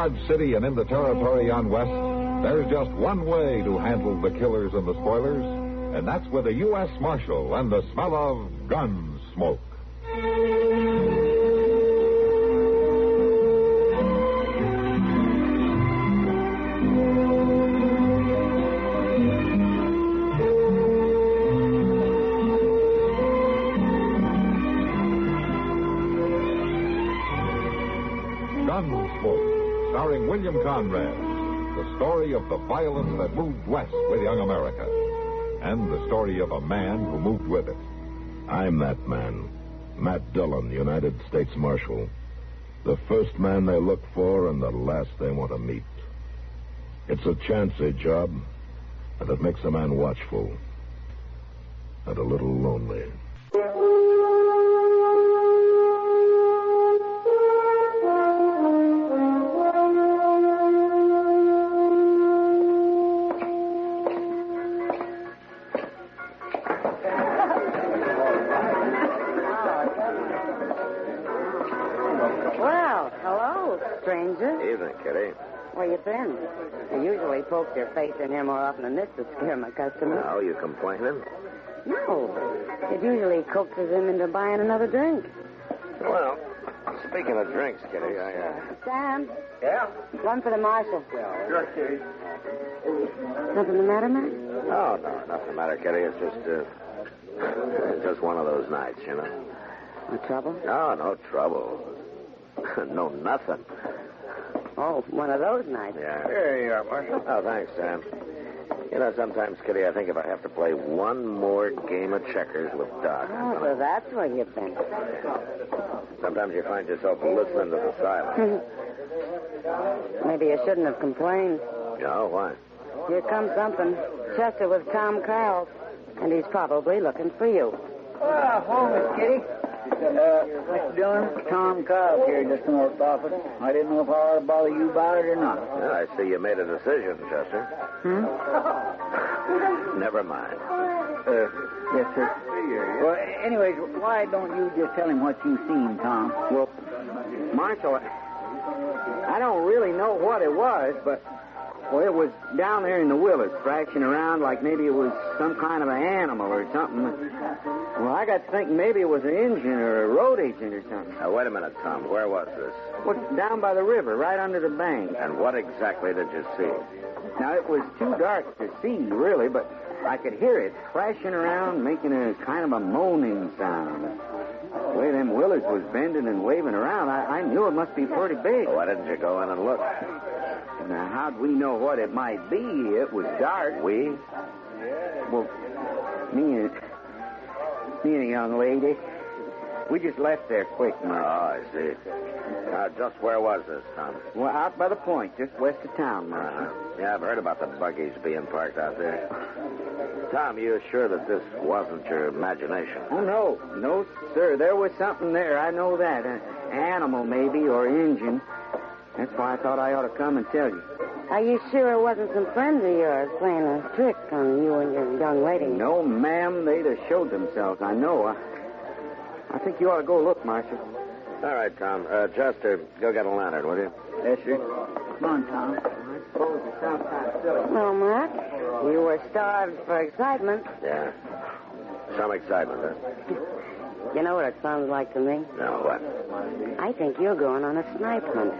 Dodge City and in the territory on West, there's just one way to handle the killers and the spoilers, and that's with a U.S. Marshal and the smell of gun smoke. Gunsmoke, starring William Conrad, the story of the violence that moved west with young America, and the story of a man who moved with it. I'm that man, Matt Dillon, United States Marshal. The first man they look for and the last they want to meet. It's a chancy job, and it makes a man watchful and a little lonely. Evening, Kitty. Where you been? You usually poke your face in here more often than this to scare my customers. Oh, you complaining? No. It usually coaxes him into buying another drink. Well, speaking of drinks, Kitty, Sam? Yeah? Run for the marshal. Sure, Kitty. Nothing the matter, Matt? Oh, no, nothing the matter, Kitty. It's just one of those nights, you know. No trouble? No, no trouble. No, nothing. Oh, one of those nights. Yeah. Here you are, Marshal. Oh, thanks, Sam. You know, sometimes, Kitty, I think if I have to play one more game of checkers with Doc. Oh, so that's where you've been. Sometimes you find yourself listening to the silence. Maybe you shouldn't have complained. No, why? Here comes something. Chester with Tom Carroll, and he's probably looking for you. Hello, Miss Kitty. Mr. Dillon, Tom Cobb here just in the office. I didn't know if I ought to bother you about it or not. Well, I see you made a decision, Chester. Never mind. Yes, sir. Well, anyways, why don't you just tell him what you've seen, Tom? Well, Marshal, I don't really know what it was, but, well, it was down there in the willows, thrashing around like maybe it was some kind of an animal or something. Well, I got to thinking maybe it was an engine or a road agent or something. Now, wait a minute, Tom. Where was this? Well, down by the river, right under the bank. And what exactly did you see? Now, it was too dark to see, really, but I could hear it thrashing around, making a kind of a moaning sound. The way them willows was bending and waving around, I knew it must be pretty big. Why didn't you go in and look? Now, how'd we know what it might be? It was dark. We? Well, me and a young lady, we just left there quick, Oh, Mark. I see. Now, just where was this, Tom? Well, out by the point, just west of town, Mark. Yeah, I've heard about the buggies being parked out there. Tom, you sure that this wasn't your imagination? Oh, no. No, sir. There was something there. I know that. An animal, maybe, or engine. That's why I thought I ought to come and tell you. Are you sure it wasn't some friends of yours playing a trick on you and your young lady? No, ma'am. They'd have showed themselves. I know. I think you ought to go look, Marshal. All right, Tom. Chester, go get a lantern, will you? Yes, sir. Come on, Tom. I suppose it sounds kind of silly. Well, Matt, you were starved for excitement. Yeah. Some excitement, huh? You know what it sounds like to me? No, what? I think you're going on a snipe hunt.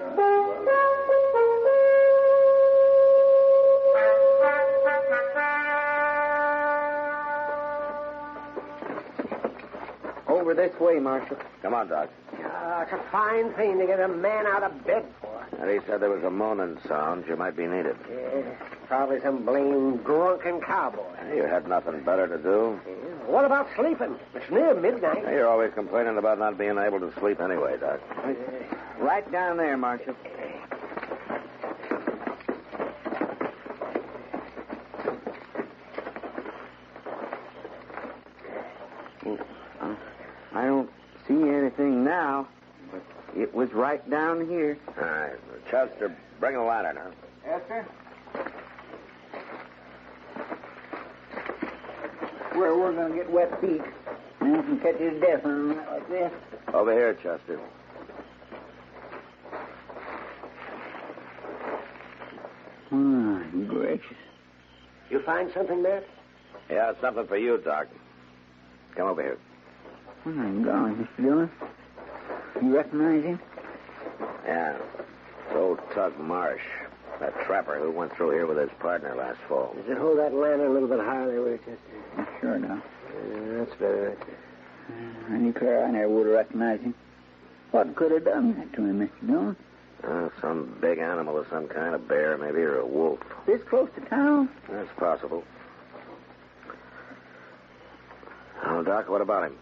Over this way, Marshal. Come on, Doc. It's a fine thing to get a man out of bed for. And he said there was a moaning sound. You might be needed. Probably some blame drunken cowboy. You had nothing better to do? What about sleeping? It's near midnight. You're always complaining about not being able to sleep anyway, Doc. Right down there, Marshal. I don't see anything now, but it was right down here. All right. Chester, bring a lantern, huh? Yes, sir. We're going to get wet feet. Man can catch his death on a night like this. Over here, Chester. Gracious. You find something, Matt? Yeah, something for you, Doc. Come over here. Oh, my God, Mr. Dillon. You recognize him? Yeah. It's old Tug Marsh, that trapper who went through here with his partner last fall. Does it hold that lantern a little bit higher there, Winchester? Sure now. That's better. I declare I never would have recognized him. What could have done that to him, Mr. Dillon? Some big animal of some kind, a bear maybe, or a wolf. This close to town? That's possible. Oh, Doc, what about him?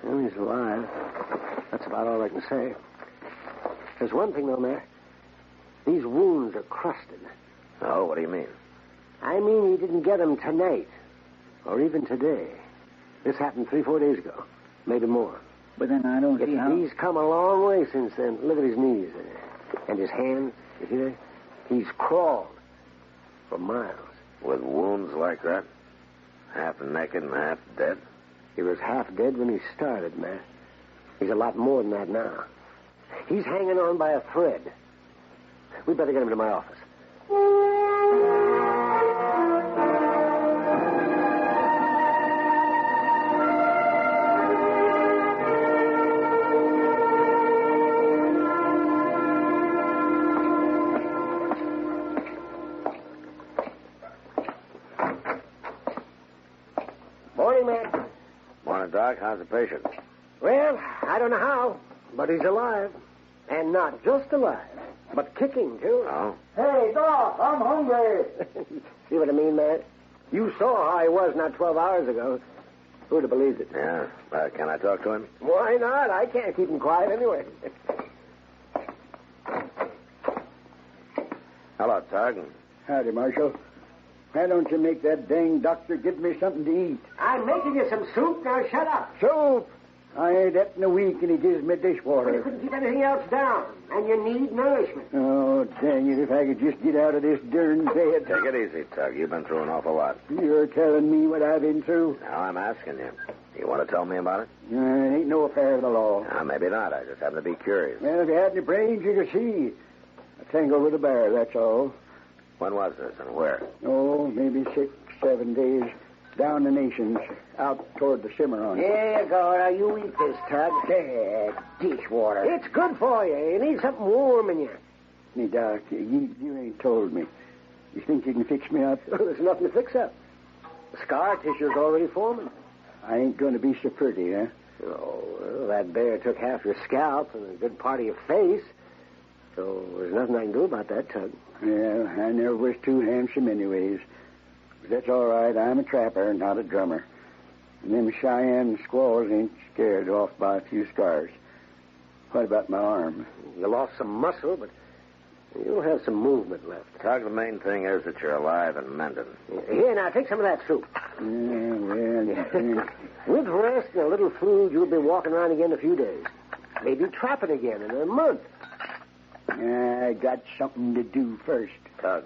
Well, he's alive. That's about all I can say. There's one thing, though, Matt. These wounds are crusted. Oh, what do you mean? I mean he didn't get them tonight. Or even today. This happened 3-4 days ago. Maybe more. But then I don't see how... He's come a long way since then. Look at his knees there. And his hands. You see that? He's crawled for miles. With wounds like that? Half naked and half dead? He was half dead when he started, Matt. He's a lot more than that now. He's hanging on by a thread. We'd better get him to my office. Morning, Matt. Morning, Doc. How's the patient? Well, I don't know how, but he's alive. And not just alive, but kicking, too. Oh? Hey, Doc, I'm hungry. See what I mean, Matt? You saw how he was not 12 hours ago. Who'd have believed it? Yeah. Can I talk to him? Why not? I can't keep him quiet anyway. Hello, Tug. Howdy, Marshal. Why don't you make that dang doctor give me something to eat? I'm making you some soup. Now shut up. Soup? I ain't that in a week, and he gives me Well, you dishwater. couldn't keep anything else down, and you need nourishment. Oh, dang it, if I could just get out of this darn bed. Take it easy, Tug. You've been through an awful lot. You're telling me what I've been through? Now I'm asking you. You want to tell me about it? It ain't no affair of the law. Maybe not. I just happen to be curious. Well, if you had any brains, you could see. I tangled with a bear, that's all. When was this and where? Oh, maybe 6-7 days down the nations, out toward the Cimarron. Here you go. Now you eat this, Tug. Dishwater. It's good for you. You need something warm in you. Me, Doc, you ain't told me. You think you can fix me up? There's nothing to fix up. The scar tissue's already forming. I ain't going to be so pretty, huh? Oh, well, that bear took half your scalp and a good part of your face. So there's nothing I can do about that, Tug. Yeah, I never was too handsome anyways. But that's all right. I'm a trapper, not a drummer. And them Cheyenne squaws ain't scared off by a few scars. What about my arm? You lost some muscle, but you'll have some movement left. Tug, the main thing is that you're alive and mending. Here, now, take some of that soup. Yeah, well... With rest and a little food, you'll be walking around again in a few days. Maybe trapping again in a month. I got something to do first. Tug,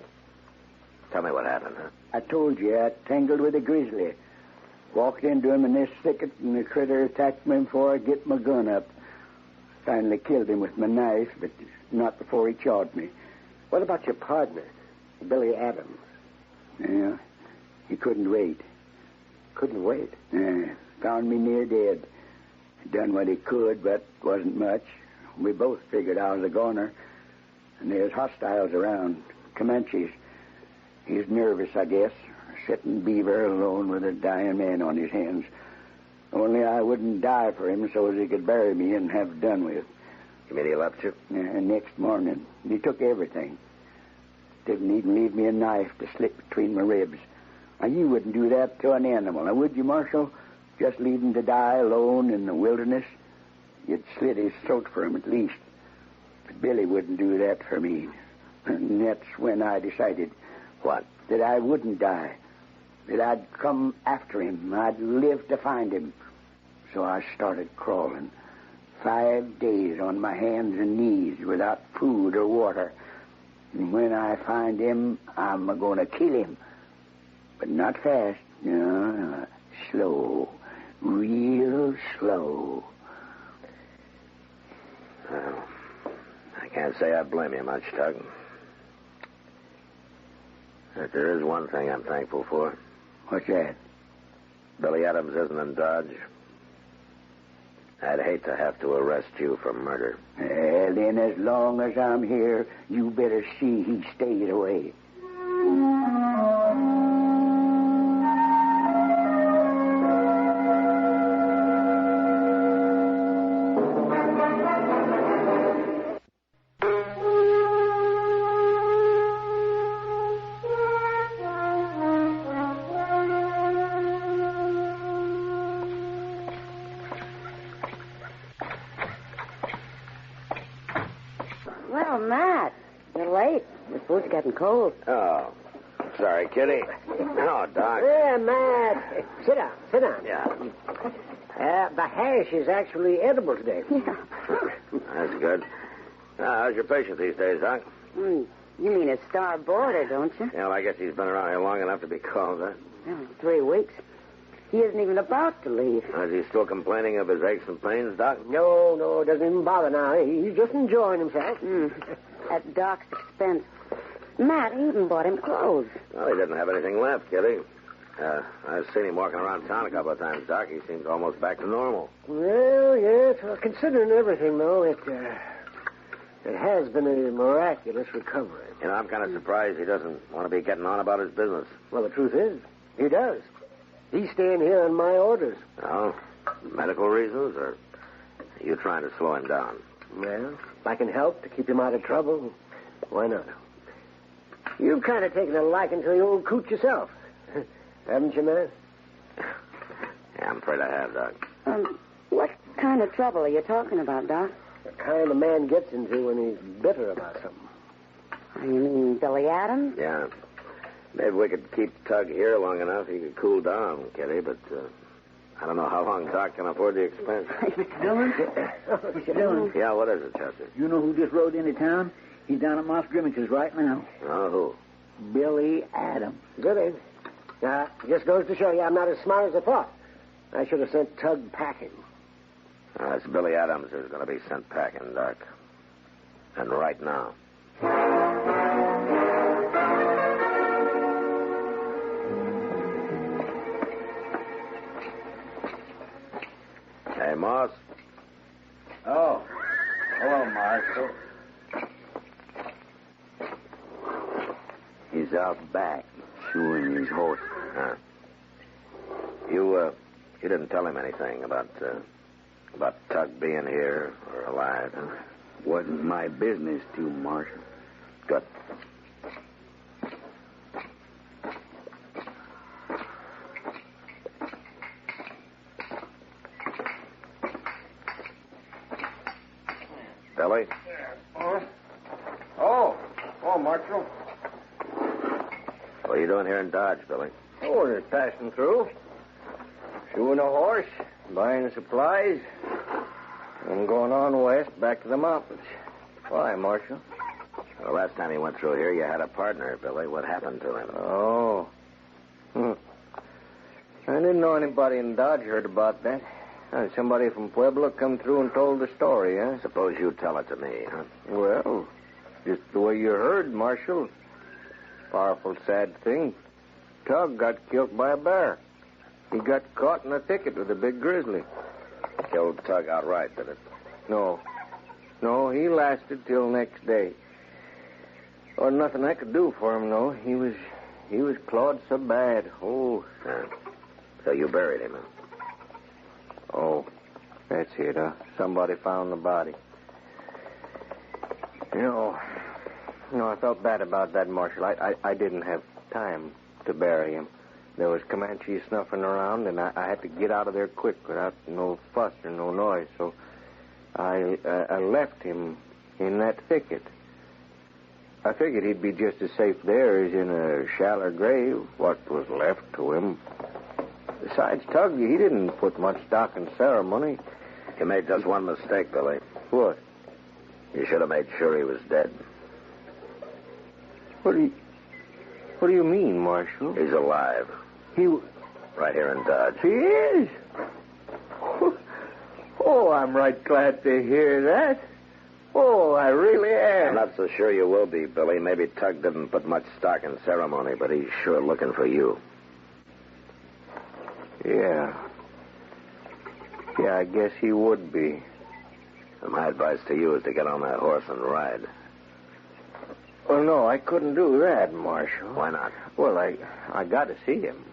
tell me what happened, huh? I told you I tangled with a grizzly. Walked into him in this thicket, and the critter attacked me before I get my gun up. Finally killed him with my knife, but not before he chawed me. What about your partner, Billy Adams? Yeah, he couldn't wait. Couldn't wait? Yeah, found me near dead. Done what he could, but wasn't much. We both figured I was a goner. And there's hostiles around, Comanches. He's nervous, I guess, sitting beaver alone with a dying man on his hands. Only I wouldn't die for him so as he could bury me and have done with. You mean he left you? Next morning, he took everything. Didn't even leave me a knife to slip between my ribs. Now, you wouldn't do that to an animal, now would you, Marshal? Just leave him to die alone in the wilderness? You'd slit his throat for him at least. But Billy wouldn't do that for me. And that's when I decided... What? That I wouldn't die. That I'd come after him. I'd live to find him. So I started crawling. 5 days on my hands and knees without food or water. And when I find him, I'm going to kill him. But not fast. No, slow. Real slow. Well, I can't say I blame you much, Tug. But there is one thing I'm thankful for. What's that? Billy Adams isn't in Dodge. I'd hate to have to arrest you for murder. Then as long as I'm here, you better see he stays away. Well, Matt, you're late. The food's getting cold. Oh, sorry, Kitty. No, Doc. Yeah, Matt. Sit down. Yeah, The hash is actually edible today. Yeah. that's good. How's your patient these days, Doc? You mean a star boarder, don't you? Yeah, well, I guess he's been around here long enough to be called, huh? 3 weeks. He isn't even about to leave. Is he still complaining of his aches and pains, Doc? No, it doesn't even bother now. He's just enjoying himself. At Doc's expense. Matt, he even bought him clothes. Well, he didn't have anything left, Kitty. I've seen him walking around town a couple of times, Doc. He seems almost back to normal. Well, yes. Well, considering everything, though, it has been a miraculous recovery. You know, I'm kind of surprised he doesn't want to be getting on about his business. Well, the truth is, he does. He's staying here on my orders. Oh, medical reasons, or are you trying to slow him down? Well, if I can help to keep him out of trouble, why not? You've kind of taken a liking to the old coot yourself. Haven't you, man? Yeah, I'm afraid I have, Doc. What kind of trouble are you talking about, Doc? The kind a man gets into when he's bitter about something. You mean Billy Adams? Yeah. Maybe we could keep Tug here long enough he could cool down, Kitty, but I don't know how long Doc can afford the expense. Mr. Dillon? Mr. Dillon? Yeah, what is it, Chester? You know who just rode into town? He's down at Moss Grimmich's right now. Oh, who? Billy Adams. Good, just goes to show you I'm not as smart as I thought. I should have sent Tug packing. It's Billy Adams who's going to be sent packing, Doc. And right now. Hey, Moss. Oh. Hello, Marshal. He's out back, shoeing his horse. Huh. You didn't tell him anything about Tug being here or alive, huh? Wasn't my business to, Marshal. Good. Billy? Oh, Marshal. What are you doing here in Dodge, Billy? Oh, we're just passing through. Shoeing a horse, buying supplies. I'm going on west, back to the mountains. Why, Marshal? Well, last time he went through here, you had a partner, Billy. What happened to him? Oh. I didn't know anybody in Dodge heard about that. Somebody from Pueblo come through and told the story, huh? Suppose you tell it to me, huh? Well, just the way you heard, Marshal. Powerful sad thing. Tug got killed by a bear. He got caught in a thicket with a big grizzly. Killed Tug outright, did it? No, he lasted till next day. Or nothing I could do for him, no. He was clawed so bad. Oh. So you buried him, huh? Oh, that's it, huh? Somebody found the body. You know, I felt bad about that, Marshal. I didn't have time to bury him. There was Comanches snuffing around, and I had to get out of there quick without no fuss or no noise. So I left him in that thicket. I figured he'd be just as safe there as in a shallow grave, what was left to him. Besides, Tug, he didn't put much stock in ceremony. You made just one mistake, Billy. What? You should have made sure he was dead. What do you mean, Marshal? He's alive. Right here in Dodge. He is? Oh, I'm right glad to hear that. Oh, I really am. I'm not so sure you will be, Billy. Maybe Tug didn't put much stock in ceremony, but he's sure looking for you. Yeah. Yeah, I guess he would be. And my advice to you is to get on that horse and ride. Well, no, I couldn't do that, Marshal. Why not? Well, I got to see him.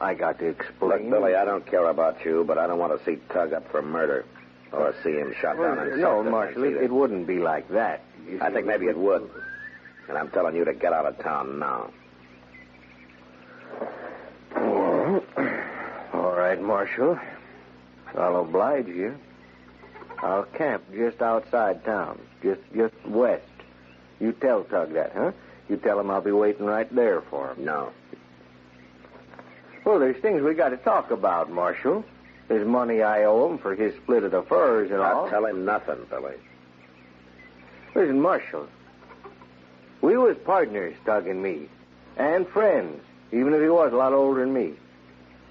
I got to explain. Look, Billy, I don't care about you, but I don't want to see Tug up for murder or see him shot down in No, self-defense Marshal, either. it wouldn't be like that. I think maybe it would. And I'm telling you to get out of town now. All right, Marshal. I'll oblige you. I'll camp just outside town, just west. You tell Tug that, huh? You tell him I'll be waiting right there for him. No. Well, there's things we got to talk about, Marshal. There's money I owe him for his split of the furs and all. I'll tell him nothing, Billy. Listen, Marshal. We was partners, Tug and me, and friends, even if he was a lot older than me.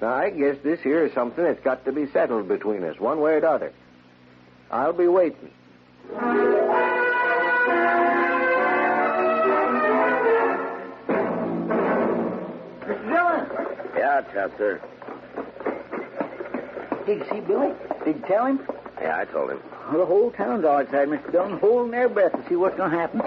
Now, I guess this here is something that's got to be settled between us, one way or the other. I'll be waiting. Mr. Dillon! Yeah, Chester. Did you see Billy? Did you tell him? Yeah, I told him. Well, the whole town's outside, Mr. Dillon, holding their breath to see what's going to happen.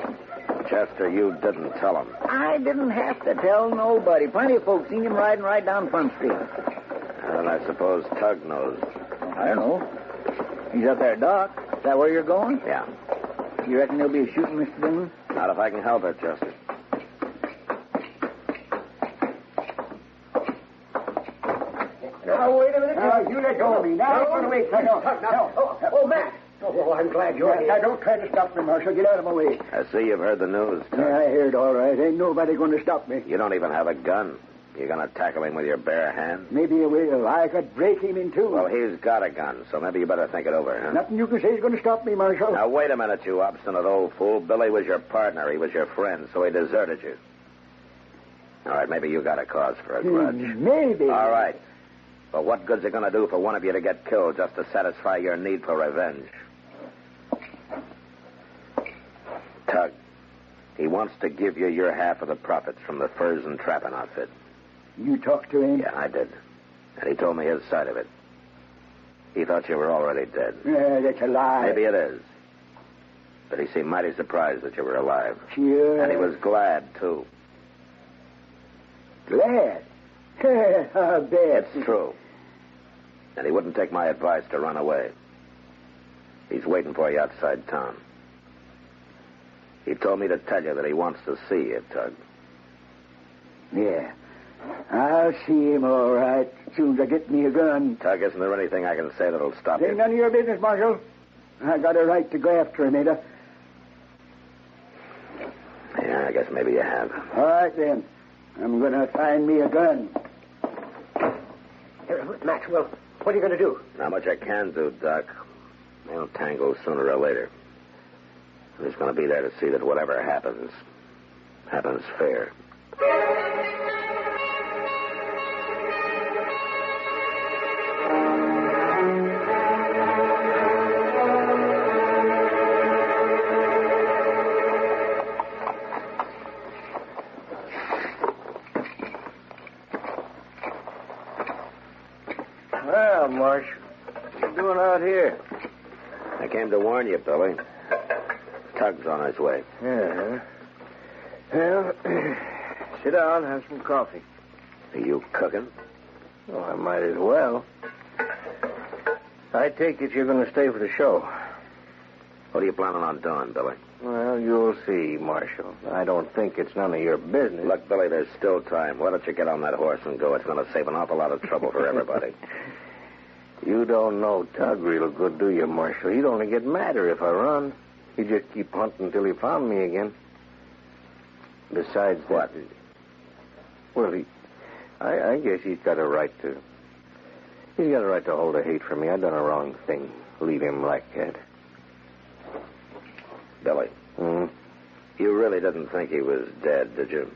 Chester, you didn't tell him. I didn't have to tell nobody. Plenty of folks seen him riding right down Front Street. And I suppose Tug knows. I don't know. He's up there, Doc. Is that where you're going? Yeah. You reckon there'll be a shooting, Mr. Dillon? Not if I can help it, Chester. Now, wait a minute. Now, you let go of me. Now, run away. No. Oh, Matt. Oh, I'm glad you're here. Now, don't try to stop me, Marshal. Get out of my way. I see you've heard the news, Tug. Yeah, I heard all right. Ain't nobody going to stop me. You don't even have a gun. You're going to tackle him with your bare hands? Maybe I will. I could break him in two. Well, he's got a gun, so maybe you better think it over, huh? Nothing you can say is going to stop me, Marshal. Now, wait a minute, you obstinate old fool. Billy was your partner. He was your friend, so he deserted you. All right, maybe you got a cause for a grudge. Maybe. All right. But what good's it going to do for one of you to get killed just to satisfy your need for revenge? Tug, he wants to give you your half of the profits from the furs and trapping outfit. You talked to him? Yeah, I did. And he told me his side of it. He thought you were already dead. Yeah, that's a lie. Maybe it is. But he seemed mighty surprised that you were alive. Sure. And he was glad, too. Glad? I bet. It's true. And he wouldn't take my advice to run away. He's waiting for you outside town. He told me to tell you that he wants to see you, Tug. Yeah. I'll see him all right as soon as I get me a gun. Tug, isn't there anything I can say that'll stop Ain't you? none of your business, Marshal. I got a right to go after him, ain't I? Yeah, I guess maybe you have. All right, then. I'm going to find me a gun. Maxwell, what are you going to do? Not much I can do, Doc. They'll tangle sooner or later. I'm just going to be there to see that whatever happens fair. Well, Marsh, what are you doing out here? I came to warn you, Billy. Tug's on his way. Yeah. Well, sit down, have some coffee. Are you cooking? Oh, I might as well. I take it you're going to stay for the show. What are you planning on doing, Billy? Well, you'll see, Marshal. I don't think it's none of your business. Look, Billy, there's still time. Why don't you get on that horse and go? It's going to save an awful lot of trouble for everybody. You don't know Tug real good, do you, Marshal? He'd only get madder if I run. He'd just keep hunting until he found me again. Besides What? that... Well, I guess he's got a right to... He's got a right to hold a hate for me. I done a wrong thing. Leave him like that. Billy, Hmm? you really didn't think he was dead, did you?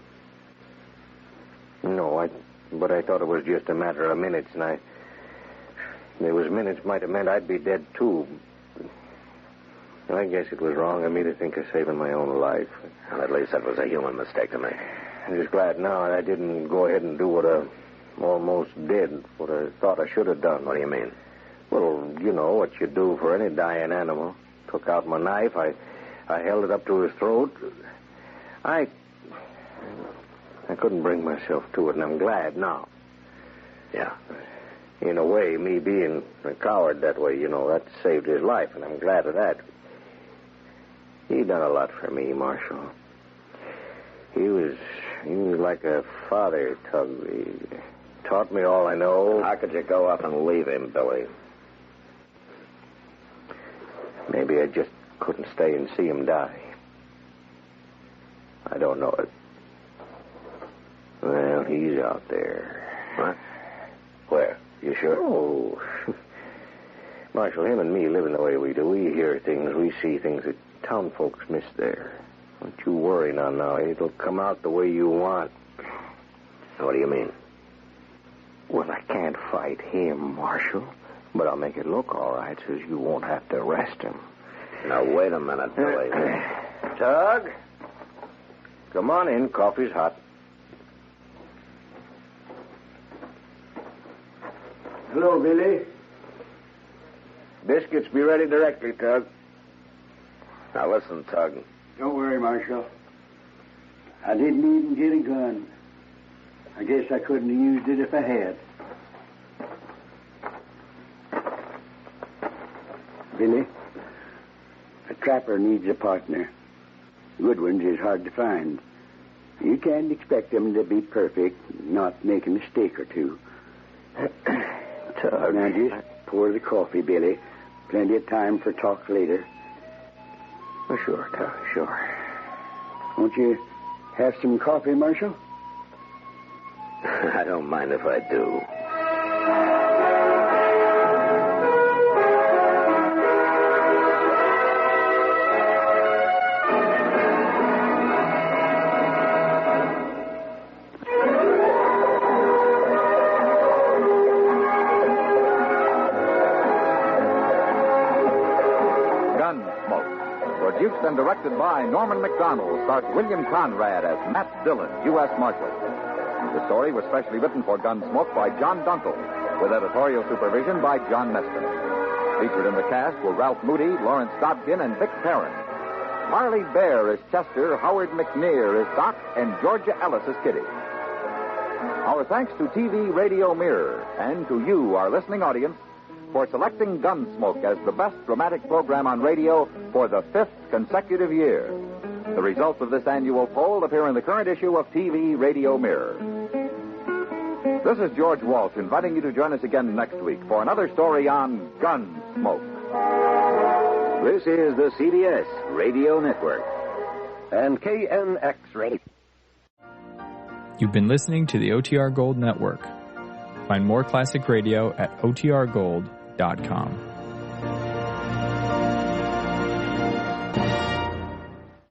No, but I thought it was just a matter of minutes, and there was minutes might have meant I'd be dead, too. I guess it was wrong of me to think of saving my own life. Well, at least that was a human mistake to make. I'm just glad now I didn't go ahead and do what I almost did, what I thought I should have done. What do you mean? Well, you know what you do for any dying animal. Took out my knife. I held it up to his throat. I couldn't bring myself to it, and I'm glad now. Yeah. In a way, me being a coward that way, that saved his life, and I'm glad of that. He done a lot for me, Marshal. He was like a father, Tug. He taught me all I know. How could you go up and leave him, Billy? Maybe I just couldn't stay and see him die. I don't know it. Well, he's out there. What? Where? You sure? Oh. Marshal, him and me living the way we do, we hear things, we see things that town folks miss there. Don't you worry now. It'll come out the way you want. What do you mean? Well, I can't fight him, Marshal. But I'll make it look all right so you won't have to arrest him. Now, wait a minute, Billy. Tug? Come on in. Coffee's hot. Hello, Billy. Biscuits be ready directly, Tug. Now, listen, Tug. Don't worry, Marshal. I didn't even get a gun. I guess I couldn't have used it if I had. Billy, a trapper needs a partner. Good ones is hard to find. You can't expect them to be perfect, not make a mistake or two. Now, just pour the coffee, Billy. Plenty of time for talk later. Oh, sure, Tug, sure. Won't you have some coffee, Marshal? I don't mind if I do. Produced and directed by Norman McDonald, stars William Conrad as Matt Dillon, U.S. Marshal. The story was specially written for Gunsmoke by John Dunkel, with editorial supervision by John Meston. Featured in the cast were Ralph Moody, Lawrence Dobkin, and Vic Perrin. Marley Bear as Chester, Howard McNear as Doc, and Georgia Ellis as Kitty. Our thanks to TV Radio Mirror and to you, our listening audience, for selecting Gunsmoke as the best dramatic program on radio for the 5th consecutive year. The results of this annual poll appear in the current issue of TV Radio Mirror. This is George Walsh inviting you to join us again next week for another story on Gunsmoke. This is the CBS Radio Network And KNX Radio. You've been listening to the OTR Gold Network. Find more classic radio at otrgold.com.